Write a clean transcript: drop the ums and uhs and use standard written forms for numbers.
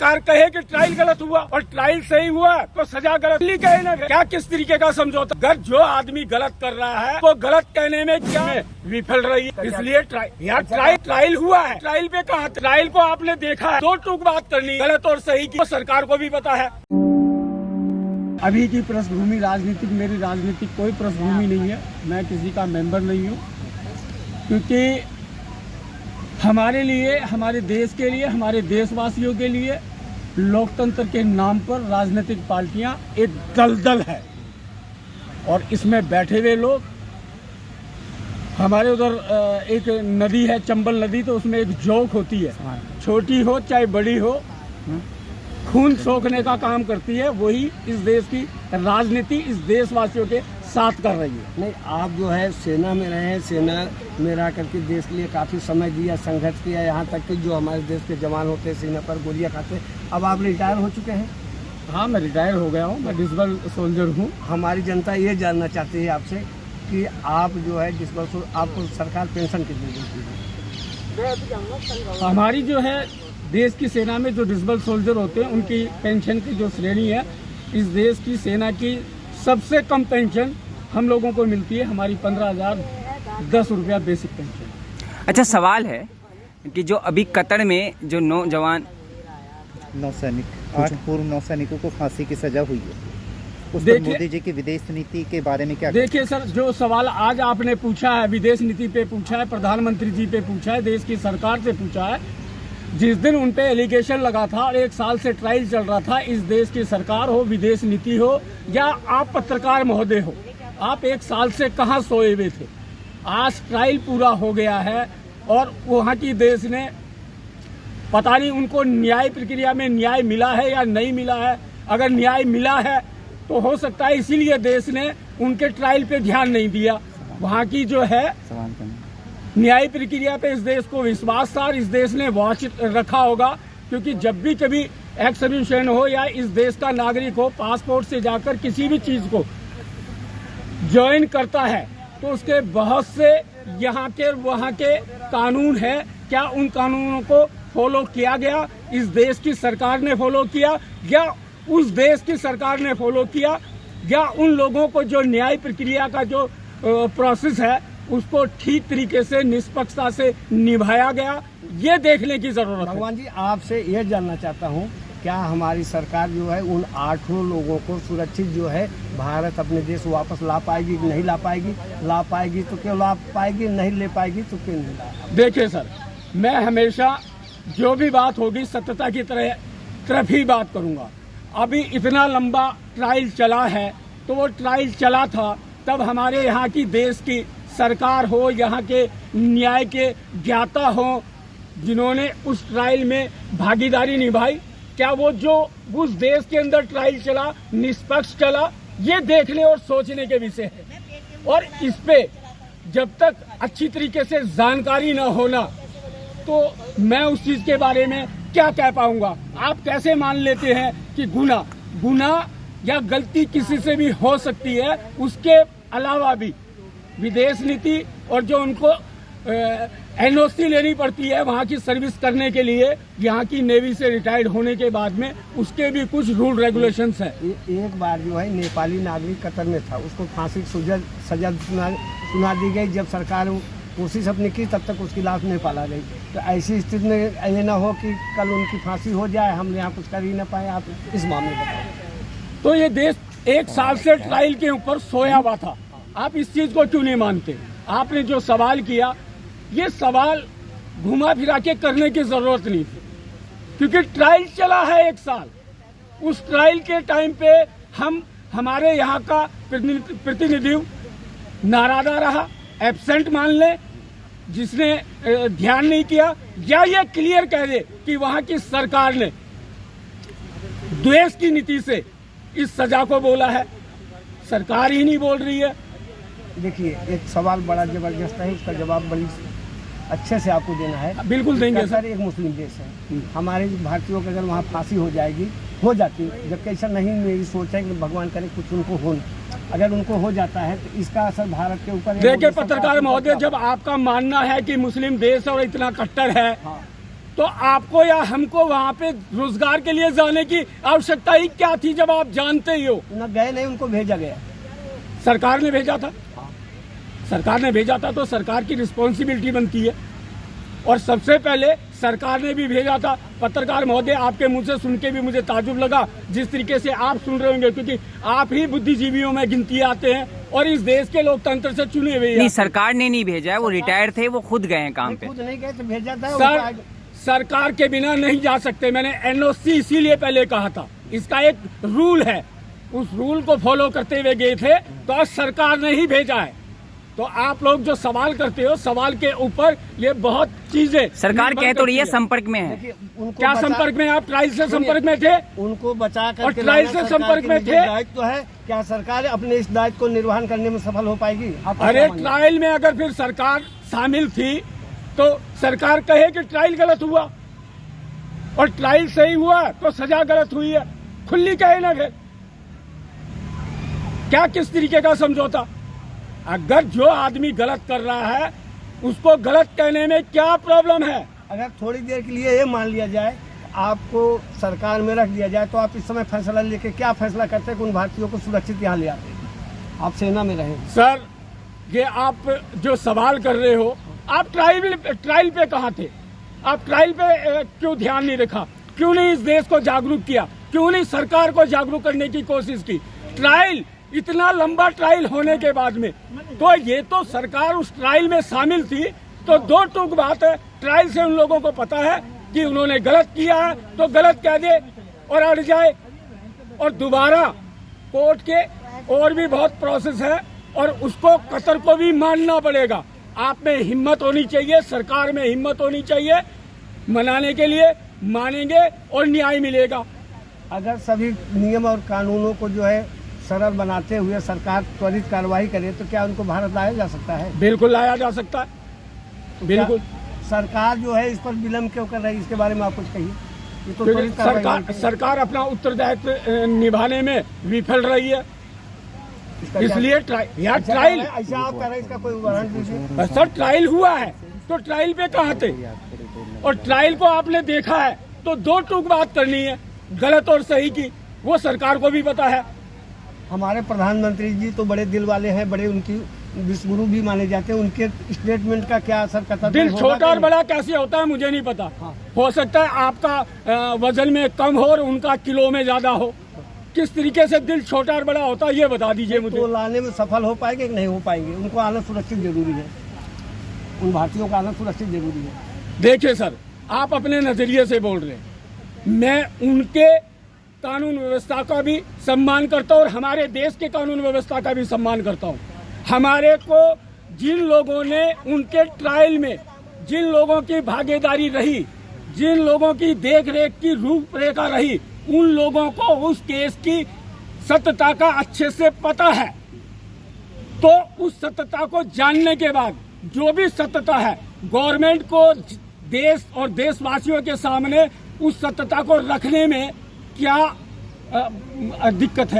Car कहे कि trial गलत हुआ और ट्रायल सही हुआ तो सजा गलत कहे ना, क्या किस तरीके का समझौता। अगर जो आदमी गलत कर रहा है वो गलत कहने में क्या विफल रही है, इसलिए ट्रायल हुआ है। ट्रायल पे कहा, ट्रायल को आपने देखा है, दो टूक बात करनी गलत और सही की, तो सरकार को भी पता है। अभी की पृष्ठभूमि राजनीतिक, मेरी राजनीतिक कोई पृष्ठभूमि नहीं है, मैं किसी का मेंबर नहीं हूँ, क्योंकि हमारे लिए, हमारे देश के लिए, हमारे देशवासियों के लिए लोकतंत्र के नाम पर राजनीतिक पार्टियां एक दलदल है और इसमें बैठे हुए लोग, हमारे उधर एक नदी है चंबल नदी, तो उसमें एक जोक होती है, छोटी हो चाहे बड़ी हो, खून सोखने का काम करती है। वही इस देश की राजनीति इस देशवासियों के साथ कर रही है। नहीं, आप जो है सेना में रहे हैं, सेना में रह करके देश के लिए काफ़ी समय दिया, संघर्ष किया, यहाँ तक कि जो हमारे देश के जवान होते हैं सीना पर गोलियां खाते, अब आप रिटायर हो चुके हैं। हाँ, मैं रिटायर हो गया हूँ, मैं डिसबल सोल्जर हूँ। हमारी जनता ये जानना चाहती है आपसे कि आप जो है डिसबल, आपको सरकार पेंशन कितनी देती है? हमारी जो है देश की सेना में जो डिसबल सोल्जर होते हैं उनकी पेंशन की जो श्रेणी है, इस देश की सेना की सबसे कम पेंशन हम लोगों को मिलती है, हमारी 15,010 रुपया बेसिक पेंशन। अच्छा, सवाल है कि जो अभी कतर में जो नौजवान नौसैनिक, 8 पूर्व नौसैनिकों को फांसी की सजा हुई है, उस पर देखिए, मोदी जी की विदेश नीति के बारे में क्या? देखिए सर, जो सवाल आज आपने पूछा है, विदेश नीति पे पूछा है, प्रधानमंत्री जी पे पूछा है, देश की सरकार से पूछा है। जिस दिन उन पे एलिगेशन लगा था और 1 साल से ट्रायल चल रहा था, इस देश की सरकार हो, विदेश नीति हो, या आप पत्रकार महोदय हो, आप 1 साल से कहाँ सोए हुए थे? आज ट्रायल पूरा हो गया है और वहाँ की देश ने, पता नहीं उनको न्याय प्रक्रिया में न्याय मिला है या नहीं मिला है। अगर न्याय मिला है तो हो सकता है इसीलिए देश ने उनके ट्रायल पे ध्यान नहीं दिया। वहाँ की जो है न्याय प्रक्रिया पे इस देश को विश्वास था, इस देश ने वॉच रखा होगा, क्योंकि जब भी कभी एक्सट्रीशन हो या इस देश का नागरिक हो, पासपोर्ट से जाकर किसी भी चीज को ज्वाइन करता है तो उसके बहुत से यहाँ के वहाँ के कानून है, क्या उन कानूनों को फॉलो किया गया? इस देश की सरकार ने फॉलो किया या उस देश की सरकार ने फॉलो किया, या उन लोगों को जो न्याय प्रक्रिया का जो प्रोसेस है उसको ठीक तरीके से निष्पक्षता से निभाया गया, ये देखने की जरूरत है। भगवान जी, आपसे ये जानना चाहता हूँ, क्या हमारी सरकार जो है उन 8 लोगों को सुरक्षित जो है भारत अपने देश वापस ला पाएगी कि नहीं ला पाएगी? ला पाएगी तो क्यों ला पाएगी, नहीं ले पाएगी तो क्यों नहीं ला? देखिए सर, मैं हमेशा जो भी बात होगी सत्यता की तरफ ही बात करूंगा। अभी इतना लंबा ट्रायल चला है, तो वो ट्रायल चला था तब हमारे यहाँ की देश की सरकार हो, यहाँ के न्याय के ज्ञाता हो, जिन्होंने उस ट्रायल में भागीदारी निभाई, क्या वो जो उस देश के अंदर ट्रायल चला निष्पक्ष चला, ये देखने और सोचने के विषय है। और इस पे जब तक अच्छी तरीके से जानकारी न होना, तो मैं उस चीज के बारे में क्या कह पाऊंगा। आप कैसे मान लेते हैं कि गुनाह या गलती किसी से भी हो सकती है? उसके अलावा भी विदेश नीति और जो उनको एनओसी लेनी पड़ती है वहाँ की सर्विस करने के लिए, यहाँ की नेवी से रिटायर्ड होने के बाद में, उसके भी कुछ रूल रेगुलेशंस है। एक बार जो है नेपाली नागरिक कतर में था, उसको फांसी की सजा सुना दी गई। जब सरकार कोशिश अपनी की तब तक उसकी लाश नहीं पाला गई। तो ऐसी स्थिति में ये ना हो कि कल उनकी फांसी हो जाए, हम यहाँ कुछ कर ही ना पाए। आप इस मामले बताओ। तो ये देश 1 साल से ट्रायल के ऊपर सोया हुआ था, आप इस चीज को क्यों नहीं मानते? आपने जो सवाल किया, ये सवाल घुमा फिरा के करने की जरूरत नहीं थी, क्योंकि ट्रायल चला है 1 साल। उस ट्रायल के टाइम पे हमारे यहाँ का प्रतिनिधि नाराजा रहा, एब्सेंट मान ले, जिसने ध्यान नहीं किया, या ये क्लियर कह दे कि वहाँ की सरकार ने देश की नीति से इस सजा को बोला है। सरकार ही नहीं बोल रही है। देखिए, एक सवाल बड़ा जबरदस्त है, उसका जवाब बड़ी अच्छे से आपको देना है। बिल्कुल देंगे सर। एक मुस्लिम देश है, हमारे भारतीयों की अगर वहाँ फांसी हो जाती, जबकि ऐसा नहीं, मेरी सोच है कि भगवान करे कुछ उनको हो, अगर उनको हो जाता है तो इसका असर भारत के ऊपर। देखिए पत्रकार महोदय, जब आपका मानना है कि मुस्लिम देश और इतना कट्टर है, तो आपको या हमको वहाँ पे रोजगार के लिए जाने की आवश्यकता ही क्या थी, जब आप जानते ही हो। न गए नहीं, उनको भेजा गया। सरकार ने भेजा था, सरकार ने भेजा था तो सरकार की रिस्पॉन्सिबिलिटी बनती है। और सबसे पहले सरकार ने भी भेजा था। पत्रकार महोदय, आपके मुंह से सुन के भी मुझे ताजुब लगा जिस तरीके से आप सुन रहे होंगे, क्योंकि आप ही बुद्धिजीवियों में गिनती आते हैं और इस देश के लोकतंत्र से चुने हुए। नहीं, सरकार ने नहीं भेजा है, वो रिटायर थे, वो खुद गए हैं काम पे। खुद नहीं गए तो भेजा था सर, सरकार के बिना नहीं जा सकते। मैंने एनओसी इसीलिए पहले कहा था, इसका एक रूल है, उस रूल को फॉलो करते हुए गए थे, तो आज सरकार ने ही भेजा है। तो आप लोग जो सवाल करते हो, सवाल के ऊपर ये बहुत चीजें सरकार कह तो रही है संपर्क में है। क्या संपर्क में? आप ट्रायल से संपर्क में थे, उनको बचा कर और ट्रायल से संपर्क में थे। दायित्व है, क्या सरकार अपने इस दायित्व को निर्वहन करने में सफल हो पाएगी? अरे ट्रायल में अगर फिर सरकार शामिल थी तो सरकार कहे कि ट्रायल गलत हुआ, और ट्रायल सही हुआ तो सजा गलत हुई है, खुली कहे ना। फिर क्या किस तरीके का समझौता? अगर जो आदमी गलत कर रहा है उसको गलत कहने में क्या प्रॉब्लम है? अगर थोड़ी देर के लिए ये मान लिया जाए, आपको सरकार में रख दिया जाए, तो आप इस समय फैसला लेके क्या फैसला करते कि उन भारतीयों को सुरक्षित यहाँ ले आते? आप सेना में रहे। सर, ये आप जो सवाल कर रहे हो, आप ट्रायल पे कहाँ थे? आप ट्रायल पे क्यों ध्यान नहीं रखा? क्यों नहीं इस देश को जागरूक किया? क्यों नहीं सरकार को जागरूक करने की कोशिश की? ट्रायल, इतना लंबा ट्रायल होने के बाद में, तो ये तो सरकार उस ट्रायल में शामिल थी, तो दो टूक बात है। ट्रायल से उन लोगों को पता है कि उन्होंने गलत किया है, तो गलत कह दे और अड़ जाए, और दोबारा कोर्ट के और भी बहुत प्रोसेस है, और उसको कतर को भी मानना पड़ेगा। आप में हिम्मत होनी चाहिए, सरकार में हिम्मत होनी चाहिए, मनाने के लिए मानेंगे और न्याय मिलेगा। अगर सभी नियम और कानूनों को जो है सरल बनाते हुए सरकार त्वरित कार्रवाई करे, तो क्या उनको भारत लाया जा सकता है? बिल्कुल लाया जा सकता है, बिल्कुल। सरकार जो है इस पर विलम्ब क्यों कर रही है, इसके बारे में आप कुछ कहिए। ये तो क्योंकि त्वरित कार्रवाई होनी चाहिए। सरकार अपना उत्तरदायित्व निभाने में विफल रही है, इसका क्या- इसलिए ऐसा ट्रायल, ऐसा आप कह रहे हैं, इसका कोई उदाहरण दीजिए। सर ट्रायल हुआ है तो ट्रायल पे कहाँ थे? और ट्रायल को आपने देखा है तो दो टूक बात करनी है, गलत और सही की, वो सरकार को भी पता है। हमारे प्रधानमंत्री जी तो बड़े दिल वाले हैं, बड़े उनकी विश्वगुरु भी माने जाते हैं। उनके स्टेटमेंट का क्या असर करता है? दिल छोटा और बड़ा कैसे होता है मुझे नहीं पता। हाँ। हो सकता है आपका वजन में कम हो और उनका किलो में ज्यादा हो। किस तरीके से दिल छोटा और बड़ा होता है ये बता दीजिए मुझे। तो लाने में सफल हो पाएंगे कि नहीं हो पाएंगे? उनको आना सुरक्षित जरूरी है, उन भारतीयों का आना सुरक्षित जरूरी है। देखिए सर, आप अपने नजरिए से बोल रहे हैं, मैं उनके कानून व्यवस्था का भी सम्मान करता हूँ और हमारे देश के कानून व्यवस्था का भी सम्मान करता हूँ। हमारे को जिन लोगों ने उनके ट्रायल में, जिन लोगों की भागीदारी रही, जिन लोगों की देखरेख की रूपरेखा रही, उन लोगों को उस केस की सत्यता का अच्छे से पता है। तो उस सत्यता को जानने के बाद जो भी सत्यता है, गवर्नमेंट को देश और देशवासियों के सामने उस सत्यता को रखने में क्या दिक्कत है?